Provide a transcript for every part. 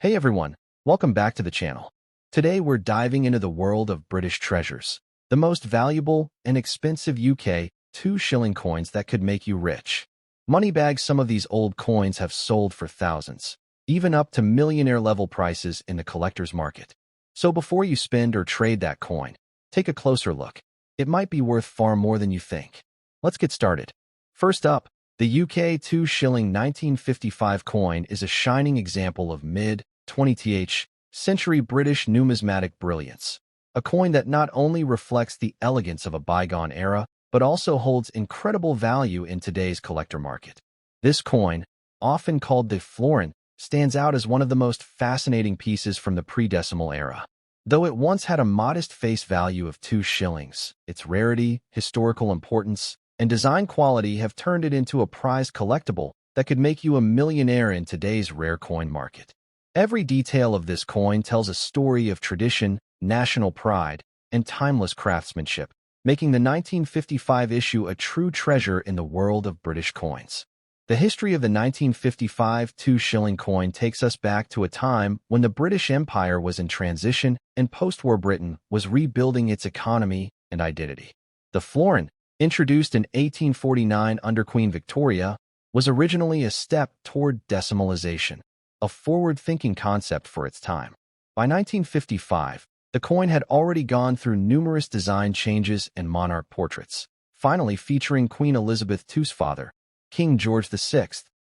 Hey everyone, welcome back to the channel. Today we're diving into the world of British treasures, the most valuable and expensive UK 2 shilling coins that could make you rich. Moneybags, some of these old coins have sold for thousands, even up to millionaire level prices in the collector's market. So before you spend or trade that coin, take a closer look. It might be worth far more than you think. Let's get started. First up, the UK 2 shilling 1955 coin is a shining example of mid-20th century British numismatic brilliance, a coin that not only reflects the elegance of a bygone era, but also holds incredible value in today's collector market. This coin, often called the florin, stands out as one of the most fascinating pieces from the pre-decimal era. Though it once had a modest face value of 2 shillings, its rarity, historical importance, and design quality have turned it into a prized collectible that could make you a millionaire in today's rare coin market. Every detail of this coin tells a story of tradition, national pride, and timeless craftsmanship, making the 1955 issue a true treasure in the world of British coins. The history of the 1955 2 shilling coin takes us back to a time when the British Empire was in transition and post-war Britain was rebuilding its economy and identity. The florin, introduced in 1849 under Queen Victoria, was originally a step toward decimalization, a forward-thinking concept for its time. By 1955, the coin had already gone through numerous design changes and monarch portraits, finally featuring Queen Elizabeth II's father, King George VI,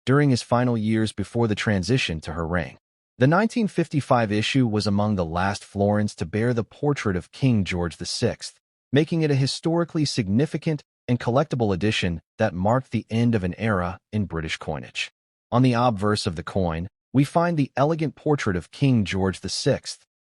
during his final years before the transition to her reign. The 1955 issue was among the last florins to bear the portrait of King George VI, making it a historically significant and collectible edition that marked the end of an era in British coinage. On the obverse of the coin, we find the elegant portrait of King George VI,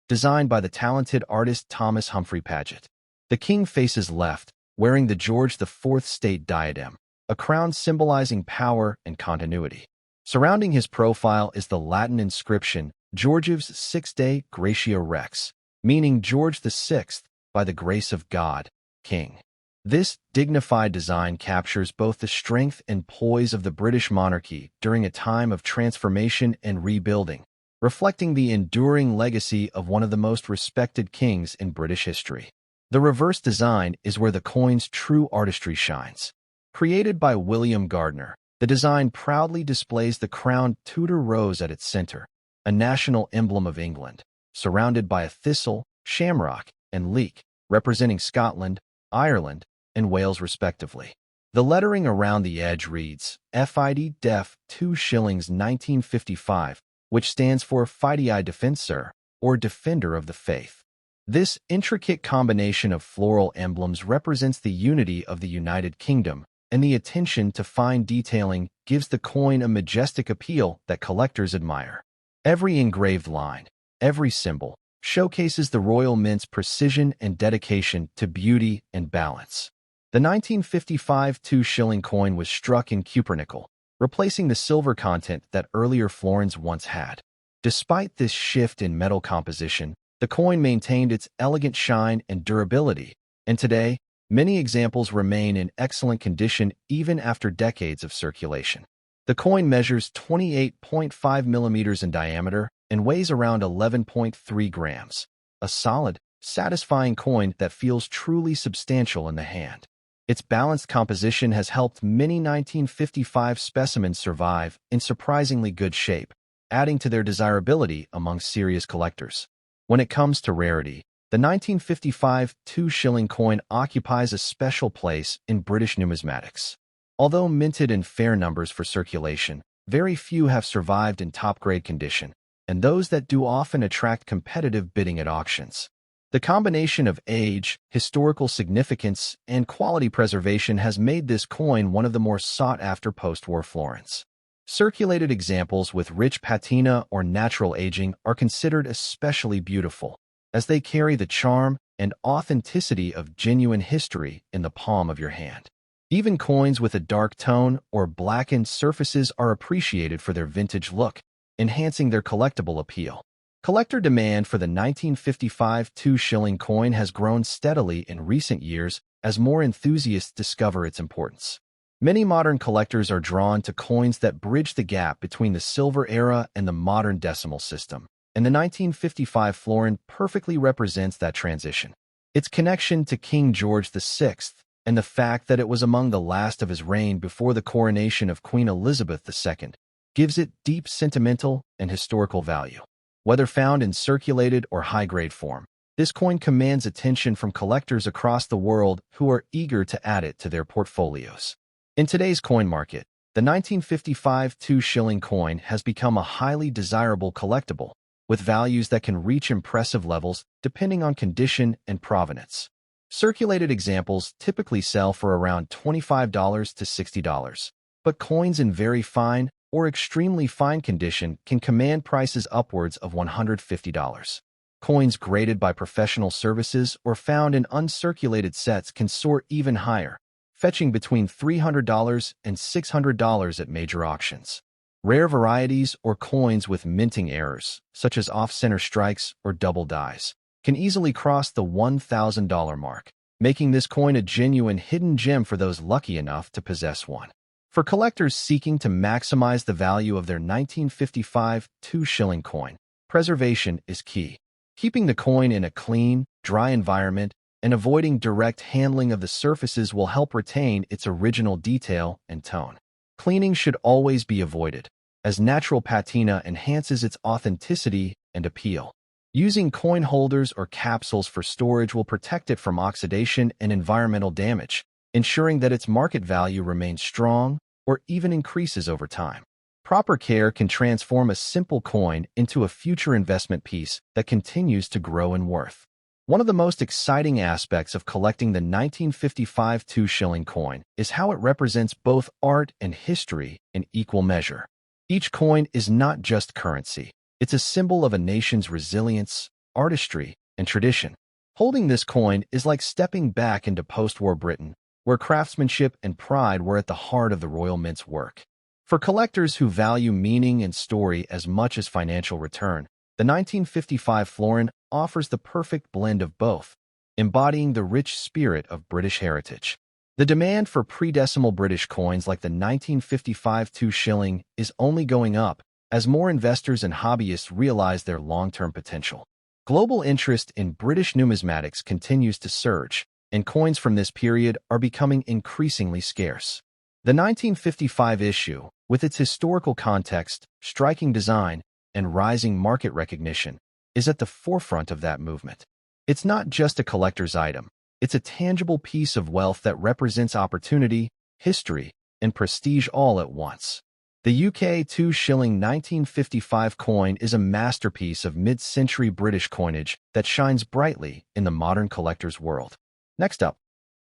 designed by the talented artist Thomas Humphrey Paget. The king faces left, wearing the George IV state diadem, a crown symbolizing power and continuity. Surrounding his profile is the Latin inscription Georgius Sixte Gratia Rex, meaning George VI, by the grace of God, King. This dignified design captures both the strength and poise of the British monarchy during a time of transformation and rebuilding, reflecting the enduring legacy of one of the most respected kings in British history. The reverse design is where the coin's true artistry shines. Created by William Gardner, the design proudly displays the crowned Tudor rose at its center, a national emblem of England, surrounded by a thistle, shamrock, and leek, representing Scotland, Ireland, and Wales respectively. The lettering around the edge reads, FID Def 2 shillings 1955, which stands for Fidei Defensor, or Defender of the Faith. This intricate combination of floral emblems represents the unity of the United Kingdom, and the attention to fine detailing gives the coin a majestic appeal that collectors admire. Every engraved line, every symbol, showcases the royal mint's precision and dedication to beauty and balance. The 1955 2 shilling coin was struck in cupronickel, replacing the silver content that earlier florins once had. Despite this shift in metal composition, the coin maintained its elegant shine and durability, and today, many examples remain in excellent condition even after decades of circulation. The coin measures 28.5 millimeters in diameter and weighs around 11.3 grams, a solid, satisfying coin that feels truly substantial in the hand. Its balanced composition has helped many 1955 specimens survive in surprisingly good shape, adding to their desirability among serious collectors. When it comes to rarity, the 1955 2 shilling coin occupies a special place in British numismatics. Although minted in fair numbers for circulation, very few have survived in top-grade condition, and those that do often attract competitive bidding at auctions. The combination of age, historical significance, and quality preservation has made this coin one of the more sought-after post-war florins. Circulated examples with rich patina or natural aging are considered especially beautiful, as they carry the charm and authenticity of genuine history in the palm of your hand. Even coins with a dark tone or blackened surfaces are appreciated for their vintage look, enhancing their collectible appeal. Collector demand for the 1955 2 shilling coin has grown steadily in recent years as more enthusiasts discover its importance. Many modern collectors are drawn to coins that bridge the gap between the silver era and the modern decimal system, and the 1955 florin perfectly represents that transition. Its connection to King George VI and the fact that it was among the last of his reign before the coronation of Queen Elizabeth II gives it deep sentimental and historical value. Whether found in circulated or high-grade form, this coin commands attention from collectors across the world who are eager to add it to their portfolios. In today's coin market, the 1955 2-shilling coin has become a highly desirable collectible, with values that can reach impressive levels depending on condition and provenance. Circulated examples typically sell for around $25 to $60, but coins in very fine or extremely fine condition can command prices upwards of $150. Coins graded by professional services or found in uncirculated sets can soar even higher, fetching between $300 and $600 at major auctions. Rare varieties or coins with minting errors, such as off-center strikes or double dies, can easily cross the $1,000 mark, making this coin a genuine hidden gem for those lucky enough to possess one. For collectors seeking to maximize the value of their 1955 2-shilling coin, preservation is key. Keeping the coin in a clean, dry environment and avoiding direct handling of the surfaces will help retain its original detail and tone. Cleaning should always be avoided, as natural patina enhances its authenticity and appeal. Using coin holders or capsules for storage will protect it from oxidation and environmental damage, ensuring that its market value remains strong or even increases over time. Proper care can transform a simple coin into a future investment piece that continues to grow in worth. One of the most exciting aspects of collecting the 1955 2-shilling coin is how it represents both art and history in equal measure. Each coin is not just currency. It's a symbol of a nation's resilience, artistry, and tradition. Holding this coin is like stepping back into post-war Britain, where craftsmanship and pride were at the heart of the Royal Mint's work. For collectors who value meaning and story as much as financial return, the 1955 florin offers the perfect blend of both, embodying the rich spirit of British heritage. The demand for pre-decimal British coins like the 1955 2-shilling is only going up as more investors and hobbyists realize their long-term potential. Global interest in British numismatics continues to surge, and coins from this period are becoming increasingly scarce. The 1955 issue, with its historical context, striking design, and rising market recognition, is at the forefront of that movement. It's not just a collector's item. It's a tangible piece of wealth that represents opportunity, history, and prestige all at once. The UK 2-shilling 1955 coin is a masterpiece of mid-century British coinage that shines brightly in the modern collector's world. Next up,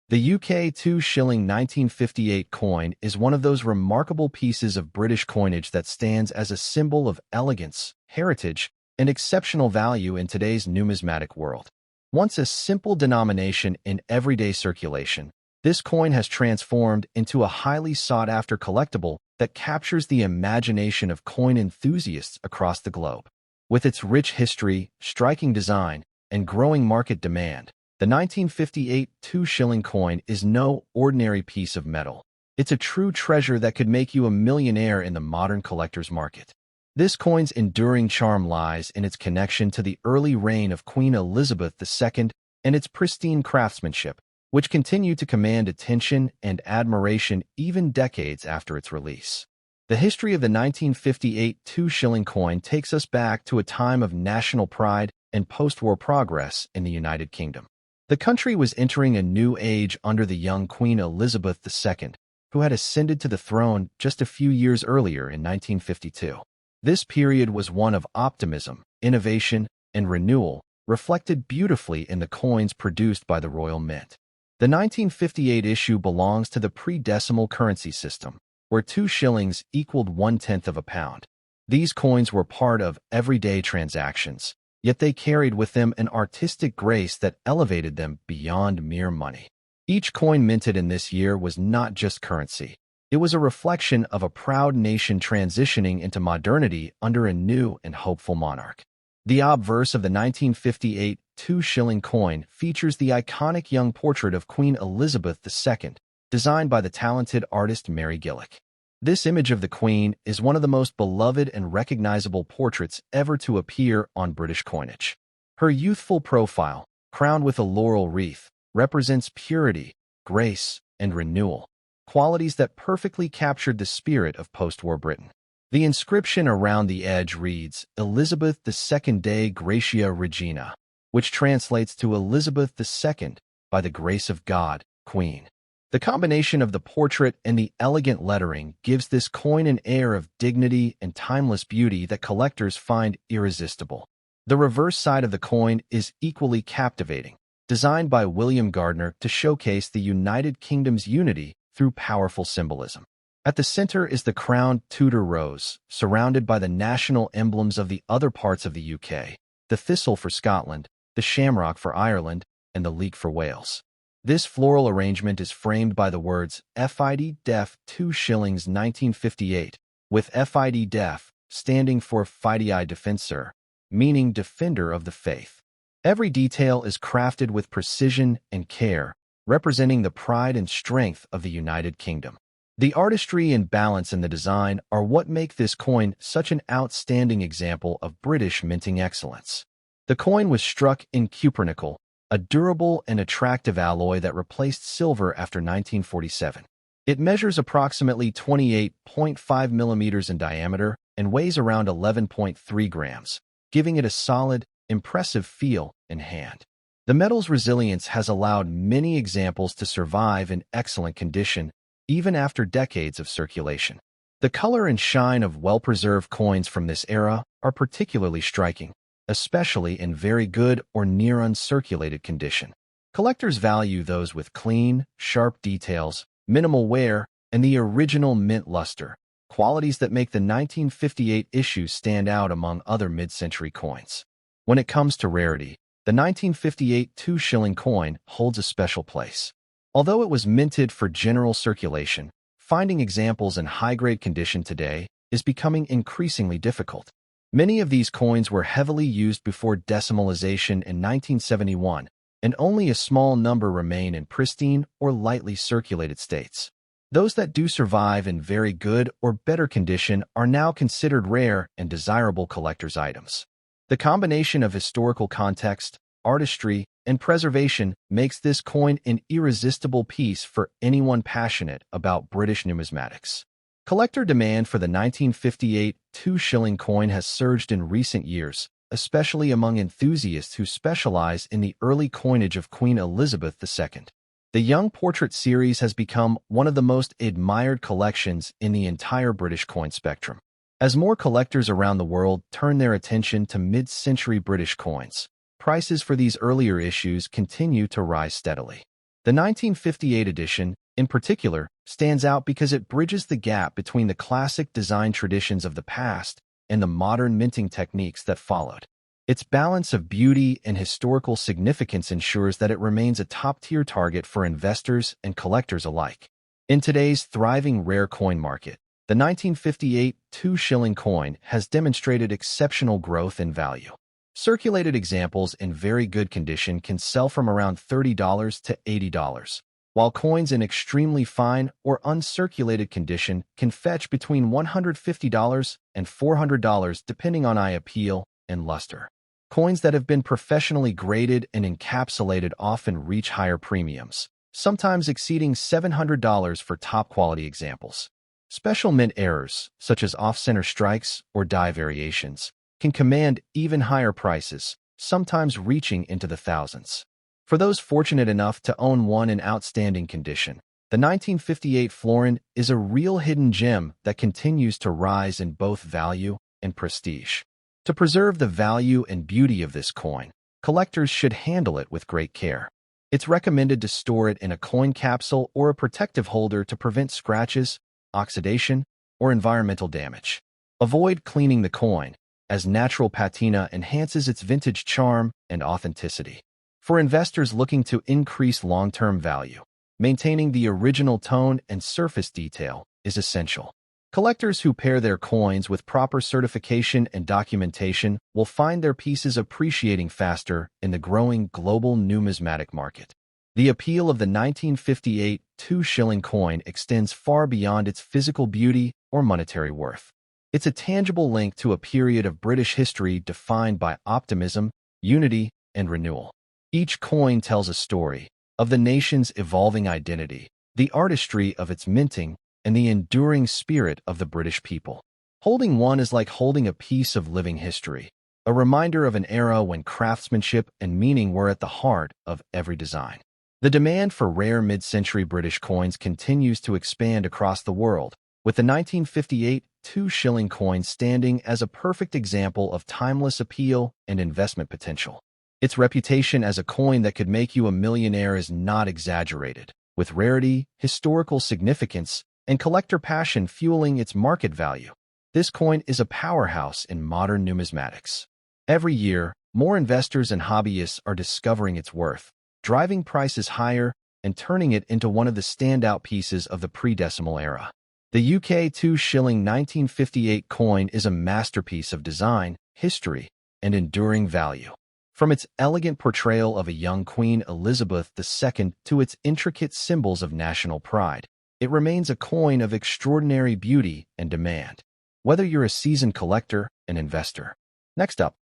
the UK 2-shilling 1958 coin is one of those remarkable pieces of British coinage that stands as a symbol of elegance, heritage, and exceptional value in today's numismatic world. Once a simple denomination in everyday circulation, this coin has transformed into a highly sought-after collectible that captures the imagination of coin enthusiasts across the globe. With its rich history, striking design, and growing market demand, the 1958 2-shilling coin is no ordinary piece of metal. It's a true treasure that could make you a millionaire in the modern collector's market. This coin's enduring charm lies in its connection to the early reign of Queen Elizabeth II and its pristine craftsmanship, which continue to command attention and admiration even decades after its release. The history of the 1958 2-shilling coin takes us back to a time of national pride and post-war progress in the United Kingdom. The country was entering a new age under the young Queen Elizabeth II, who had ascended to the throne just a few years earlier in 1952. This period was one of optimism, innovation, and renewal, reflected beautifully in the coins produced by the Royal Mint. The 1958 issue belongs to the pre-decimal currency system, where 2 shillings equaled 1/10 of a pound. These coins were part of everyday transactions, yet they carried with them an artistic grace that elevated them beyond mere money. Each coin minted in this year was not just currency. It was a reflection of a proud nation transitioning into modernity under a new and hopeful monarch. The obverse of the 1958 2-shilling coin features the iconic young portrait of Queen Elizabeth II, designed by the talented artist Mary Gillick. This image of the Queen is one of the most beloved and recognizable portraits ever to appear on British coinage. Her youthful profile, crowned with a laurel wreath, represents purity, grace, and renewal, qualities that perfectly captured the spirit of post-war Britain. The inscription around the edge reads, Elizabeth II Dei Gratia Regina, which translates to Elizabeth II, by the grace of God, Queen. The combination of the portrait and the elegant lettering gives this coin an air of dignity and timeless beauty that collectors find irresistible. The reverse side of the coin is equally captivating, designed by William Gardner to showcase the United Kingdom's unity through powerful symbolism. At the center is the crowned Tudor rose, surrounded by the national emblems of the other parts of the UK, the thistle for Scotland, the shamrock for Ireland, and the leek for Wales. This floral arrangement is framed by the words FID Def 2 Shillings 1958, with FID Def standing for Fidei Defensor, meaning defender of the faith. Every detail is crafted with precision and care, representing the pride and strength of the United Kingdom. The artistry and balance in the design are what make this coin such an outstanding example of British minting excellence. The coin was struck in cupronickel, a durable and attractive alloy that replaced silver after 1947. It measures approximately 28.5 millimeters in diameter and weighs around 11.3 grams, giving it a solid, impressive feel in hand. The metal's resilience has allowed many examples to survive in excellent condition, even after decades of circulation. The color and shine of well-preserved coins from this era are particularly striking, especially in very good or near uncirculated condition. Collectors value those with clean, sharp details, minimal wear, and the original mint luster, qualities that make the 1958 issue stand out among other mid-century coins. When it comes to rarity, the 1958 2-shilling coin holds a special place. Although it was minted for general circulation, finding examples in high-grade condition today is becoming increasingly difficult. Many of these coins were heavily used before decimalization in 1971, and only a small number remain in pristine or lightly circulated states. Those that do survive in very good or better condition are now considered rare and desirable collector's items. The combination of historical context, artistry, and preservation makes this coin an irresistible piece for anyone passionate about British numismatics. Collector demand for the 1958 2-shilling coin has surged in recent years, especially among enthusiasts who specialize in the early coinage of Queen Elizabeth II. The Young Portrait series has become one of the most admired collections in the entire British coin spectrum. As more collectors around the world turn their attention to mid-century British coins, prices for these earlier issues continue to rise steadily. The 1958 edition, in particular, stands out because it bridges the gap between the classic design traditions of the past and the modern minting techniques that followed. Its balance of beauty and historical significance ensures that it remains a top-tier target for investors and collectors alike. In today's thriving rare coin market, the 1958 2-shilling coin has demonstrated exceptional growth in value. Circulated examples in very good condition can sell from around $30 to $80, while coins in extremely fine or uncirculated condition can fetch between $150 and $400 depending on eye appeal and luster. Coins that have been professionally graded and encapsulated often reach higher premiums, sometimes exceeding $700 for top-quality examples. Special mint errors, such as off-center strikes or die variations, can command even higher prices, sometimes reaching into the thousands. For those fortunate enough to own one in outstanding condition, the 1958 florin is a real hidden gem that continues to rise in both value and prestige. To preserve the value and beauty of this coin, collectors should handle it with great care. It's recommended to store it in a coin capsule or a protective holder to prevent scratches, oxidation, or environmental damage. Avoid cleaning the coin, as natural patina enhances its vintage charm and authenticity. For investors looking to increase long-term value, maintaining the original tone and surface detail is essential. Collectors who pair their coins with proper certification and documentation will find their pieces appreciating faster in the growing global numismatic market. The appeal of the 1958 2-shilling coin extends far beyond its physical beauty or monetary worth. It's a tangible link to a period of British history defined by optimism, unity, and renewal. Each coin tells a story of the nation's evolving identity, the artistry of its minting, and the enduring spirit of the British people. Holding one is like holding a piece of living history, a reminder of an era when craftsmanship and meaning were at the heart of every design. The demand for rare mid-century British coins continues to expand across the world, with the 1958 2-shilling coin standing as a perfect example of timeless appeal and investment potential. Its reputation as a coin that could make you a millionaire is not exaggerated, with rarity, historical significance, and collector passion fueling its market value. This coin is a powerhouse in modern numismatics. Every year, more investors and hobbyists are discovering its worth, driving prices higher and turning it into one of the standout pieces of the pre-decimal era. The UK 2-shilling 1958 coin is a masterpiece of design, history, and enduring value. From its elegant portrayal of a young Queen Elizabeth II to its intricate symbols of national pride, it remains a coin of extraordinary beauty and demand, whether you're a seasoned collector and investor. Next up,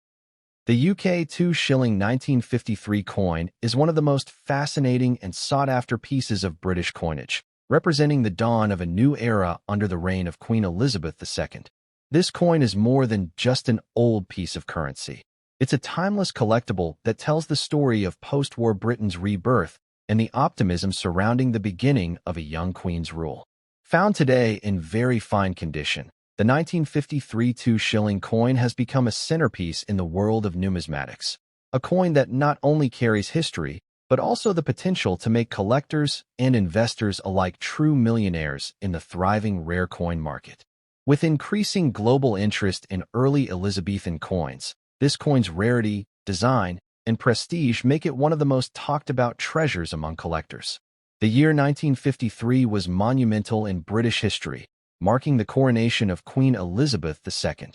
the UK 2-shilling 1953 coin is one of the most fascinating and sought-after pieces of British coinage, representing the dawn of a new era under the reign of Queen Elizabeth II. This coin is more than just an old piece of currency. It's a timeless collectible that tells the story of post-war Britain's rebirth and the optimism surrounding the beginning of a young queen's rule. Found today in very fine condition, the 1953 2-shilling coin has become a centerpiece in the world of numismatics, a coin that not only carries history, but also the potential to make collectors and investors alike true millionaires in the thriving rare coin market. With increasing global interest in early Elizabethan coins, this coin's rarity, design, and prestige make it one of the most talked-about treasures among collectors. The year 1953 was monumental in British history, marking the coronation of Queen Elizabeth II.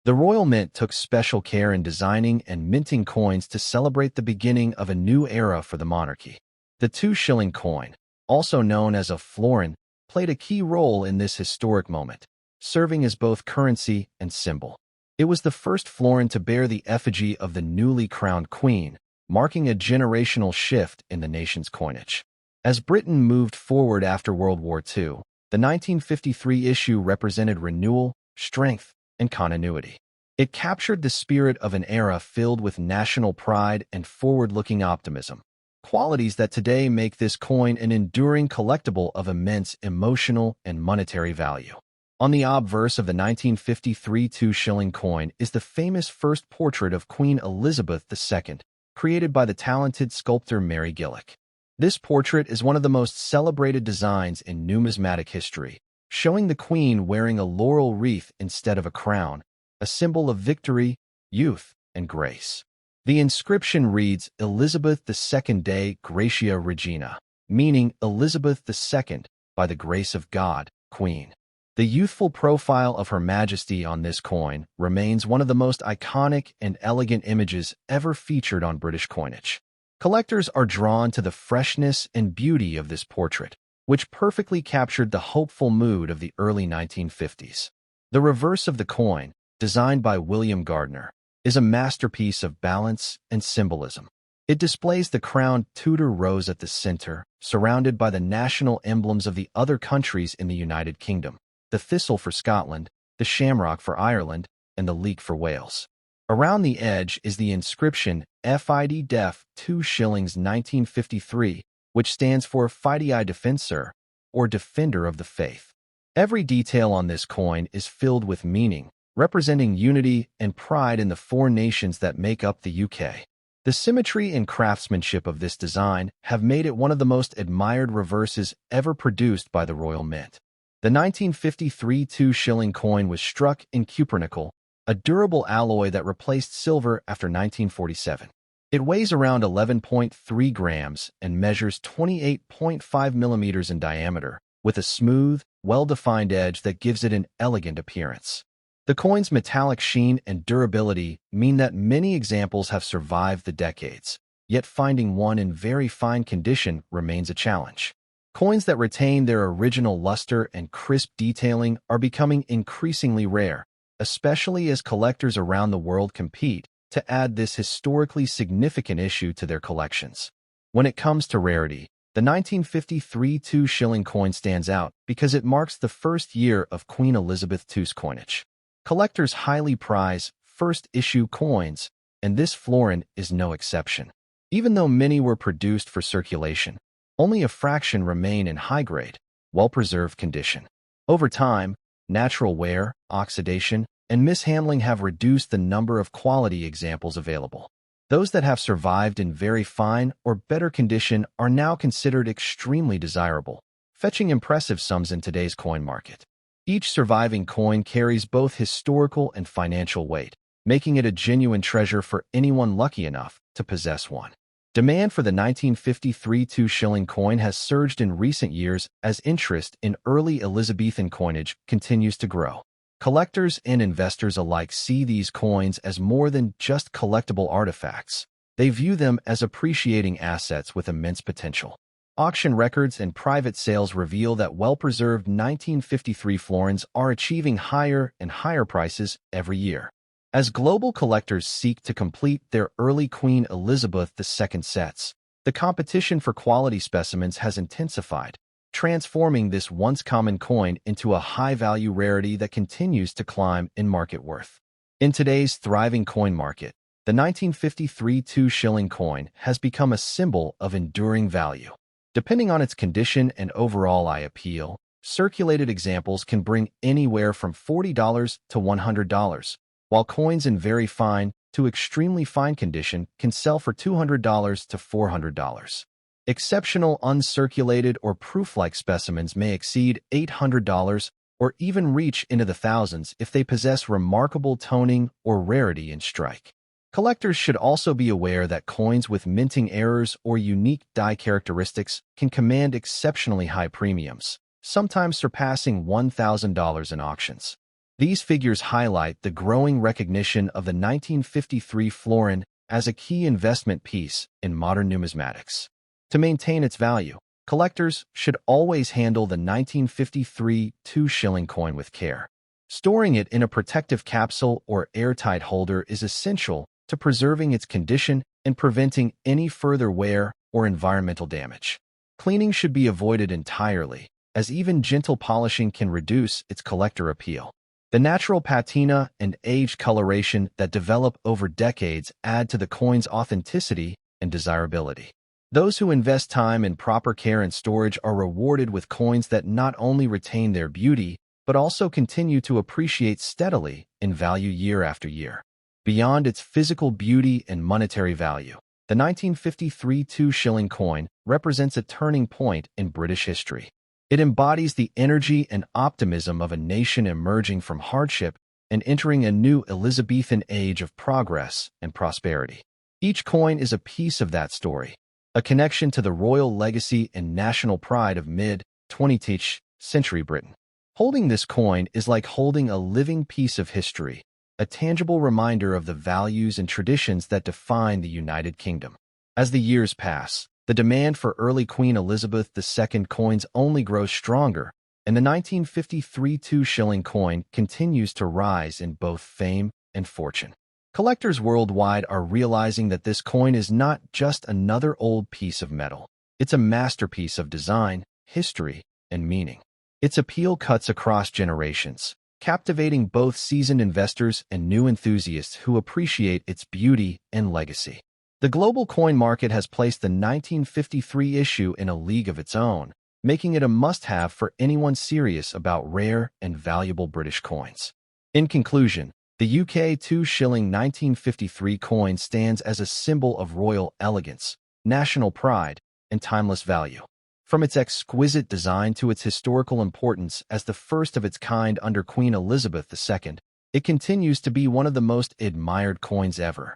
The Royal Mint took special care in designing and minting coins to celebrate the beginning of a new era for the monarchy. The 2-shilling coin, also known as a florin, played a key role in this historic moment, serving as both currency and symbol. It was the first florin to bear the effigy of the newly crowned queen, marking a generational shift in the nation's coinage. As Britain moved forward after World War II, the 1953 issue represented renewal, strength, and continuity. It captured the spirit of an era filled with national pride and forward-looking optimism, qualities that today make this coin an enduring collectible of immense emotional and monetary value. On the obverse of the 1953 2-shilling coin is the famous first portrait of Queen Elizabeth II, created by the talented sculptor Mary Gillick. This portrait is one of the most celebrated designs in numismatic history, showing the Queen wearing a laurel wreath instead of a crown, a symbol of victory, youth, and grace. The inscription reads Elizabeth II Dei Gratia Regina, meaning Elizabeth II, by the grace of God, Queen. The youthful profile of Her Majesty on this coin remains one of the most iconic and elegant images ever featured on British coinage. Collectors are drawn to the freshness and beauty of this portrait, which perfectly captured the hopeful mood of the early 1950s. The reverse of the coin, designed by William Gardner, is a masterpiece of balance and symbolism. It displays the crowned Tudor rose at the center, surrounded by the national emblems of the other countries in the United Kingdom, the thistle for Scotland, the shamrock for Ireland, and the leek for Wales. Around the edge is the inscription FID Def 2 Shillings 1953, which stands for Fidei Defensor, or Defender of the Faith. Every detail on this coin is filled with meaning, representing unity and pride in the four nations that make up the UK. The symmetry and craftsmanship of this design have made it one of the most admired reverses ever produced by the Royal Mint. The 1953 2-shilling coin was struck in cupronickel, a durable alloy that replaced silver after 1947. It weighs around 11.3 grams and measures 28.5 millimeters in diameter, with a smooth, well-defined edge that gives it an elegant appearance. The coin's metallic sheen and durability mean that many examples have survived the decades, yet finding one in very fine condition remains a challenge. Coins that retain their original luster and crisp detailing are becoming increasingly rare, especially as collectors around the world compete to add this historically significant issue to their collections. When it comes to rarity, the 1953 2-shilling coin stands out because it marks the first year of Queen Elizabeth II's coinage. Collectors highly prize first-issue coins, and this florin is no exception. Even though many were produced for circulation, only a fraction remain in high-grade, well-preserved condition. Over time, natural wear, oxidation, and mishandling have reduced the number of quality examples available. Those that have survived in very fine or better condition are now considered extremely desirable, fetching impressive sums in today's coin market. Each surviving coin carries both historical and financial weight, making it a genuine treasure for anyone lucky enough to possess one. Demand for the 1953 2-shilling coin has surged in recent years as interest in early Elizabethan coinage continues to grow. Collectors and investors alike see these coins as more than just collectible artifacts. They view them as appreciating assets with immense potential. Auction records and private sales reveal that well-preserved 1953 florins are achieving higher and higher prices every year. As global collectors seek to complete their early Queen Elizabeth II sets, the competition for quality specimens has intensified, transforming this once common coin into a high-value rarity that continues to climb in market worth. In today's thriving coin market, the 1953 2-shilling coin has become a symbol of enduring value. Depending on its condition and overall eye appeal, circulated examples can bring anywhere from $40 to $100, while coins in very fine to extremely fine condition can sell for $200 to $400. Exceptional uncirculated or proof-like specimens may exceed $800 or even reach into the thousands if they possess remarkable toning or rarity in strike. Collectors should also be aware that coins with minting errors or unique die characteristics can command exceptionally high premiums, sometimes surpassing $1,000 in auctions. These figures highlight the growing recognition of the 1953 florin as a key investment piece in modern numismatics. To maintain its value, collectors should always handle the 1953 2-shilling coin with care. Storing it in a protective capsule or airtight holder is essential to preserving its condition and preventing any further wear or environmental damage. Cleaning should be avoided entirely, as even gentle polishing can reduce its collector appeal. The natural patina and age coloration that develop over decades add to the coin's authenticity and desirability. Those who invest time in proper care and storage are rewarded with coins that not only retain their beauty, but also continue to appreciate steadily in value year after year. Beyond its physical beauty and monetary value, the 1953 2-shilling coin represents a turning point in British history. It embodies the energy and optimism of a nation emerging from hardship and entering a new Elizabethan age of progress and prosperity. Each coin is a piece of that story, a connection to the royal legacy and national pride of mid-20th century Britain. Holding this coin is like holding a living piece of history, a tangible reminder of the values and traditions that define the United Kingdom. As the years pass, the demand for early Queen Elizabeth II coins only grows stronger, and the 1953 2-shilling coin continues to rise in both fame and fortune. Collectors worldwide are realizing that this coin is not just another old piece of metal. It's a masterpiece of design, history, and meaning. Its appeal cuts across generations, captivating both seasoned investors and new enthusiasts who appreciate its beauty and legacy. The global coin market has placed the 1953 issue in a league of its own, making it a must-have for anyone serious about rare and valuable British coins. In conclusion, the UK 2-shilling 1953 coin stands as a symbol of royal elegance, national pride, and timeless value. From its exquisite design to its historical importance as the first of its kind under Queen Elizabeth II, it continues to be one of the most admired coins ever,